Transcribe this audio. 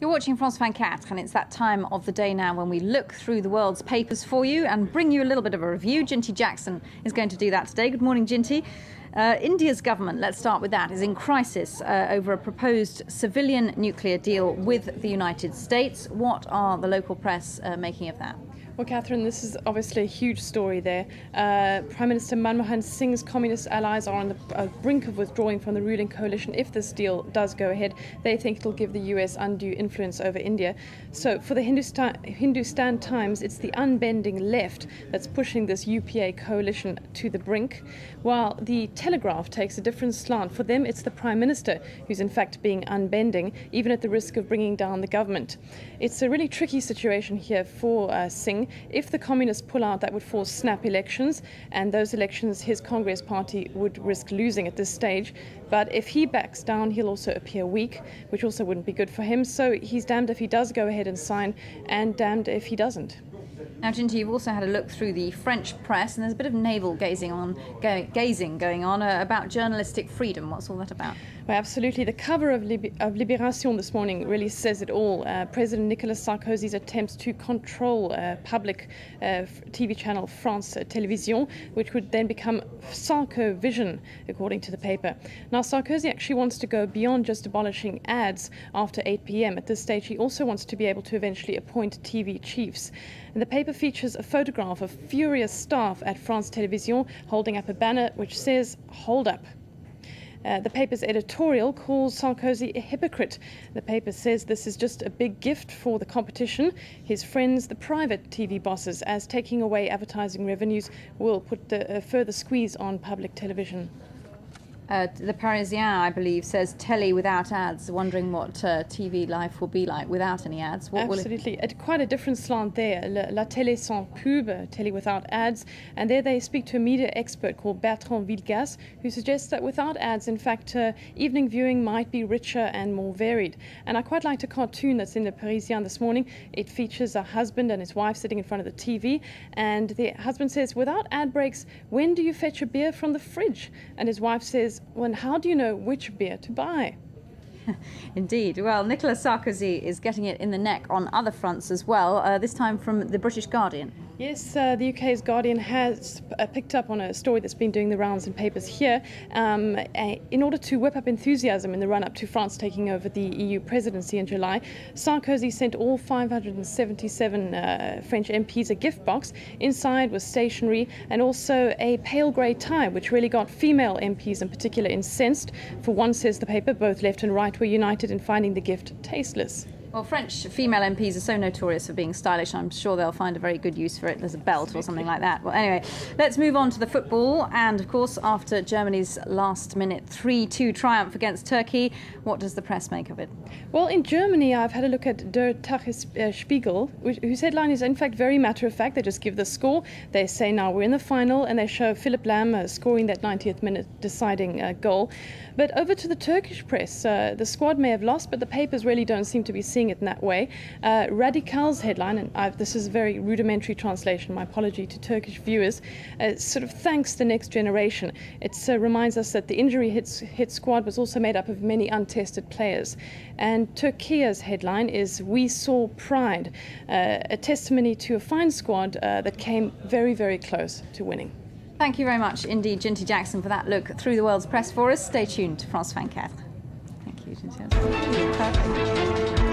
You're watching France 24, and it's that time of the day now when we look through the world's papers for you and bring you a little bit of a review. Jinty Jackson is going to do that today. Good morning, Jinty. India's government, let's start with that, is in crisis over a proposed civilian nuclear deal with the United States. What are the local press making of that? Well, Catherine, this is obviously a huge story there. Prime Minister Manmohan Singh's communist allies are on the brink of withdrawing from the ruling coalition if this deal does go ahead. They think it'll give the US undue influence over India. So for the Hindustan Times, it's the unbending left that's pushing this UPA coalition to the brink, while the Telegraph takes a different slant. For them, it's the Prime Minister who's in fact being unbending, even at the risk of bringing down the government. It's a really tricky situation here for Singh. If the communists pull out, that would force snap elections, and those elections his Congress party would risk losing at this stage. But if he backs down, he'll also appear weak, which also wouldn't be good for him. So he's damned if he does go ahead and sign, and damned if he doesn't. Now, Jinty, you've also had a look through the French press, and there's a bit of navel gazing going on about journalistic freedom. What's all that about? Well, absolutely. The cover of Libération this morning really says it all. President Nicolas Sarkozy's attempts to control public TV channel France Télévision, which would then become Sarko Vision, according to the paper. Now, Sarkozy actually wants to go beyond just abolishing ads after 8 p.m. At this stage, he also wants to be able to eventually appoint TV chiefs. And the paper features a photograph of furious staff at France Télévision holding up a banner which says, "Hold up." The paper's editorial calls Sarkozy a hypocrite. The paper says this is just a big gift for the competition, his friends, the private TV bosses, as taking away advertising revenues will put the further squeeze on public television. The Parisien, I believe, says telly without ads, wondering what TV life will be like without any ads. What Absolutely. Quite a different slant there. La télé sans pub, telly without ads. And there they speak to a media expert called Bertrand Villegas, who suggests that without ads, in fact, evening viewing might be richer and more varied. And I quite liked a cartoon that's in the Parisien this morning. It features a husband and his wife sitting in front of the TV. And the husband says, "Without ad breaks, when do you fetch a beer from the fridge?" And his wife says, "Well, and how do you know which beer to buy?" Indeed. Well, Nicolas Sarkozy is getting it in the neck on other fronts as well, this time from the British Guardian. Yes, the UK's Guardian has picked up on a story that's been doing the rounds in papers here. In order to whip up enthusiasm in the run-up to France taking over the EU presidency in July, Sarkozy sent all 577 French MPs a gift box. Inside was stationery and also a pale grey tie, which really got female MPs in particular incensed. For one, says the paper, both left and right were united in finding the gift tasteless. Well, French female MPs are so notorious for being stylish. I'm sure they'll find a very good use for it as a belt or something like that. Well, anyway, let's move on to the football. And, of course, after Germany's last-minute 3-2 triumph against Turkey, what does the press make of it? Well, in Germany, I've had a look at Der Tagesspiegel, whose headline is, in fact, very matter-of-fact. They just give the score. They say, now we're in the final, and they show Philipp Lahm scoring that 90th minute deciding goal. But over to the Turkish press, the squad may have lost, but the papers really don't seem to be seeing it in that way. Radical's headline, and this is a very rudimentary translation, my apology to Turkish viewers, sort of thanks the next generation. It reminds us that the injury hit squad was also made up of many untested players. And Turkiya's headline is "We saw pride," a testimony to a fine squad that came very, very close to winning. Thank you very much indeed, Jinty Jackson, for that look through the world's press for us. Stay tuned to France 24. Thank you, Jinty. Perfect.